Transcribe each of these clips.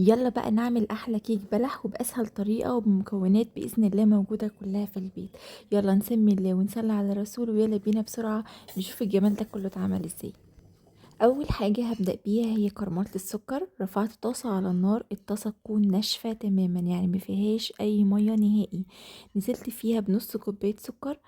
يلا بقى نعمل احلى كيك بلح وباسهل طريقه وبمكونات باذن الله موجوده كلها في البيت. يلا نسمي الله ونصلي على الرسول ويلا بينا بسرعه نشوف الجمال ده كله اتعمل ازاي. اول حاجه هبدا بيها هي كرمله السكر. رفعت طاسه على النار، الطاسه تكون ناشفه تماما يعني ما فيهاش اي ميه نهائي. نزلت فيها بنص كوبايه سكر،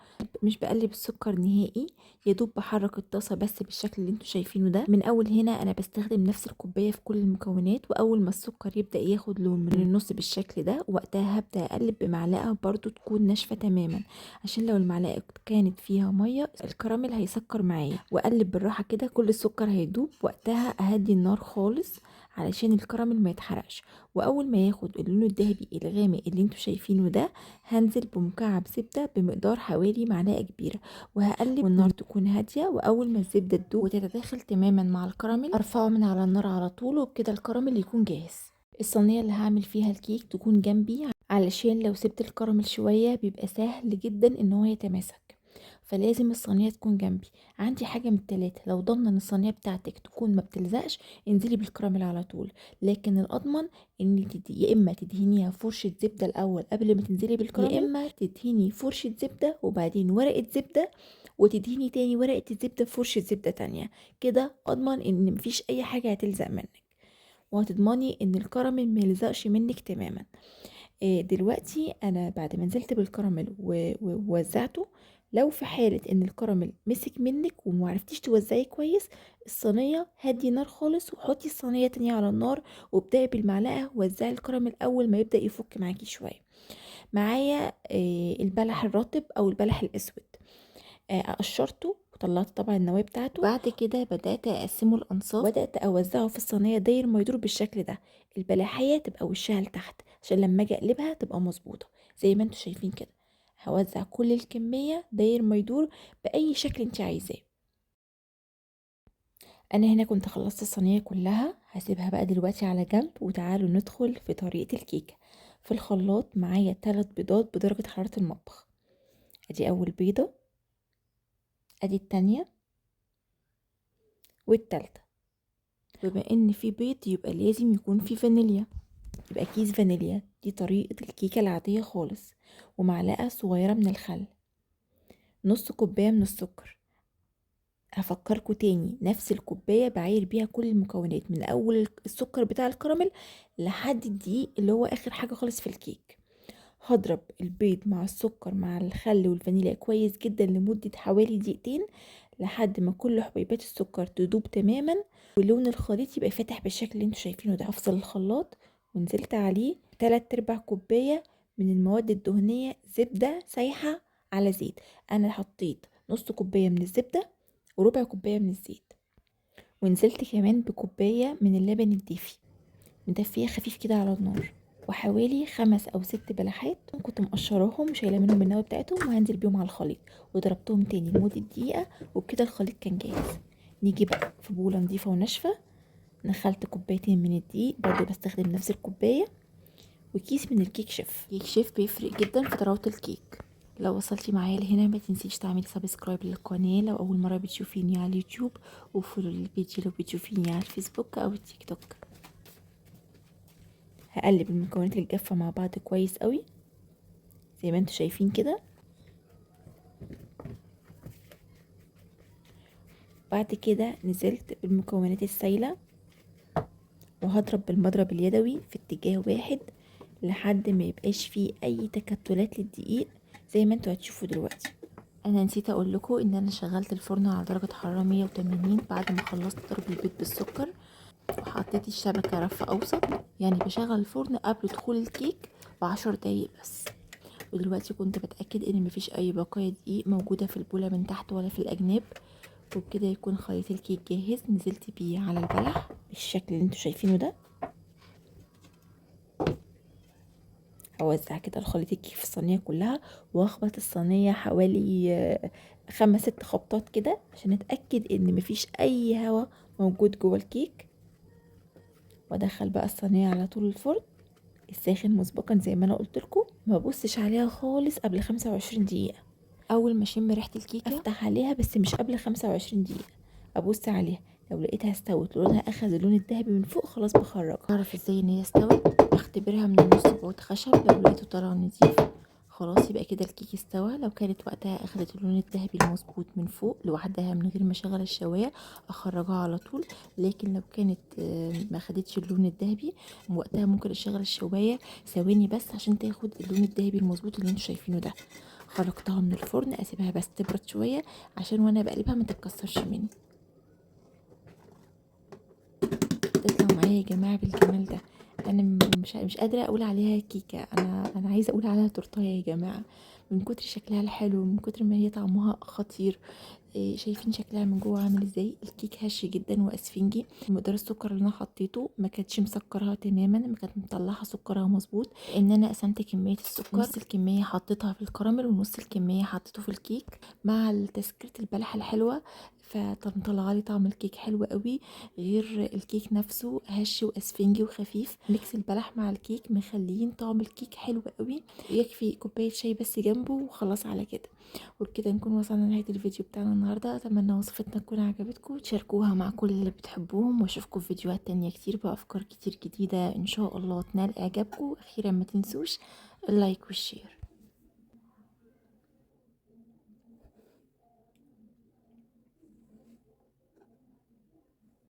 مش بقلب السكر نهائي، يا دوب بحرك الطاسه بس بالشكل اللي انتوا شايفينه ده. من اول هنا انا بستخدم نفس الكوبايه في كل المكونات، واول ما السكر يبدا ياخد لون من النص بالشكل ده وقتها هبدا اقلب بمعلقه برضو تكون ناشفه تماما، عشان لو المعلقه كانت فيها ميه الكراميل هيسكر معايا. واقلب بالراحه كده، كل السكر هيدوب. وقتها اهدي النار خالص علشان الكراميل ما يتحرقش. واول ما ياخد اللون الذهبي الغامق اللي انتوا شايفينه ده هنزل بمكعب زبده بمقدار حوالي معلقه كبيره، وهقلب والنار تكون هاديه. واول ما الزبده تدوب وتتداخل تماما مع الكراميل ارفعه من على النار على طول، وبكده الكراميل يكون جاهز. الصينيه اللي هعمل فيها الكيك تكون جنبي، علشان لو سبت الكراميل شويه بيبقى سهل جدا ان هو يتماسك، فلازم الصينيه تكون جنبي. عندي حاجه من التلاته، لو ضمن ان الصينيه بتاعتك تكون ما بتلزقش انزلي بالكراميل على طول، لكن الاضمن ان يا اما تدهنيها فرشه زبده الاول قبل ما تنزلي بالكراميل، يا اما تدهني فرشه زبده وبعدين ورقه زبده وتدهني تاني ورقه الزبده بفرشه زبده تانية. كده اضمن ان مفيش اي حاجه هتلزق منك، وهتضمني ان الكراميل ما يلزقش منك تماما. دلوقتي انا بعد ما نزلت بالكراميل ووزعته، لو في حالة ان الكراميل مسك منك ومعرفتيش توزعيه كويس، الصينية هدي نار خالص وحطي الصينية تانية على النار، وابدأي بالمعلقة وزعي الكراميل اول ما يبدأ يفك معاكي شوية. معايا البلح الرطب او البلح الاسود، قشرته وطلعت طبعا النواة بتاعته. بعد كده بدأت أقسمه الأنصاف وبدأت أوزعه في الصينية داير ما يدور بالشكل ده. البلاحية تبقى وشها لتحت عشان لما أجي أقلبها تبقى مظبوطة زي ما انتوا شايفين كده. هوزع كل الكمية داير ما يدور بأي شكل انت عايزاه. أنا هنا كنت خلصت الصينية كلها، هسيبها بقى دلوقتي على جنب وتعالوا ندخل في طريقة الكيكة. في الخلاط معايا 3 بيضات بدرجة حرارة المطبخ. ادي أول بيضة، ادي التانية والتالتة. بما ان في بيض يبقى لازم يكون في فانيليا، يبقى كيس فانيليا. دي طريقة الكيكة العادية خالص. ومعلقة صغيرة من الخل، نص كوباية من السكر. هفكركوا تاني، نفس الكوباية بعاير بيها كل المكونات من اول السكر بتاع الكراميل لحد الدقيق اللي هو اخر حاجة خالص في الكيك. هضرب البيض مع السكر مع الخل والفانيليا كويس جدا لمدة حوالي دقيقتين، لحد ما كل حبيبات السكر تدوب تماما ولون الخليط يبقى فاتح بالشكل اللي انتوا شايفينه ده. هفصل الخلاط ونزلت عليه 3/4 كوباية من المواد الدهنية، زبدة سايحة على زيت. انا حطيت نص كوباية من الزبدة وربع كوباية من الزيت، ونزلت كمان بكوباية من اللبن الدافي مدفيه خفيف كده على النار، وحوالي 5 أو 6 بلحات كنت مقشراهم شايله منهم النوى بتاعتهم، وهنزل بيهم على الخليط وضربتهم تاني لمدة دقيقة، وبكده الخليط كان جاهز. نيجي بقى في بولة نضيفة وناشفة، نخلت كوبايتين من الدقيق برضو بستخدم نفس الكوباية، وكيس من الكيك شيف. كيك شيف بيفرق جدا في طراوة الكيك. لو وصلتي معايا لهنا ما تنسيش تعملي سبسكرايب للقناة لو أول مرة بتشوفيني على اليوتيوب، وفولو البيج لو بتشوفيني على الفيسبوك أو التيك توك. هقلب المكونات الجافة مع بعض كويس قوي زي ما انتوا شايفين كده. بعد كده نزلت بالمكونات السايلة، وهضرب بالمضرب اليدوي في اتجاه واحد لحد ما يبقاش فيه اي تكتلات للدقيق زي ما انتوا هتشوفوا دلوقتي. انا نسيت اقول لكم ان انا شغلت الفرن على درجة حرارة 180 بعد ما خلصت ضرب البيض بالسكر، وحطيت الشبكة رف اوسط، يعني بشغل الفرن قبل دخول الكيك ب10 دقايق بس. ودلوقتي كنت بتأكد ان مفيش اي بقايا دقيق موجودة في البولة من تحت ولا في الاجناب، وبكده يكون خليط الكيك جاهز. نزلت بيه على البلح بالشكل اللي انتوا شايفينه ده. هوزع كده الخليط الكيك في الصينية كلها، واخبط الصينية حوالي 5-6 خبطات كده عشان اتأكد ان مفيش اي هوا موجود جوه الكيك. وادخل بقى الصينية على طول الفرن الساخن مسبقا زي ما انا قلت لكم، ما ببصش عليها خالص قبل 25 دقيقة. اول ما اشم ريحه الكيكه افتح عليها، بس مش قبل 25 دقيقه ابص عليها. لو لقيتها استوت لونها اخذ اللون الذهبي من فوق خلاص بخرجها. اعرف ازاي ان هي استوت؟ بختبرها من النص بعود خشب، لو لقيته طلع نضيف خلاص يبقى كده الكيك استوى. لو كانت وقتها اخدت اللون الذهبي المظبوط من فوق لوحدها من غير ما اشغل الشوايه اخرجها على طول. لكن لو كانت ما خدتش اللون الذهبي وقتها ممكن اشغل الشوايه ثواني بس عشان تاخد اللون الذهبي المظبوط اللي انتوا شايفينه ده. خرجتها من الفرن اسيبها بس تبرد شويه عشان وانا بقلبها ما تتكسرش مني. تطلع معايا يا جماعه بالجمال ده. انا مش قادره اقول عليها كيكه، انا عايزه اقول عليها تورتايه يا جماعه، من كتر شكلها الحلو من كتر ما هي طعمها خطير. شايفين شكلها من جوه عامل ازاي؟ الكيك هش جدا واسفنجي. مقدار السكر اللي انا حطيته ما كانتش مسكرها تماما، ما كانت مطلعه سكرها مظبوط، ان انا قسمت كميه السكر، نص الكميه حطيتها في الكراميل ونص الكميه حطيته في الكيك مع تسكيره البلح الحلوه، فطلع لي طعم الكيك حلو قوي. غير الكيك نفسه هش واسفنجي وخفيف، ميكس البلح مع الكيك مخلين طعم الكيك حلو قوي. يكفي كوبايه شاي بس جنبه وخلاص على كده. وبكده نكون وصلنا لنهايه الفيديو بتاعنا النهارده. اتمنى وصفتنا تكون عجبتكم، تشاركوها مع كل اللي بتحبوهم، واشوفكم في فيديوهات تانية كتير بافكار كتير جديده ان شاء الله تنال اعجابكم. اخيرا ما تنسوش اللايك والشير.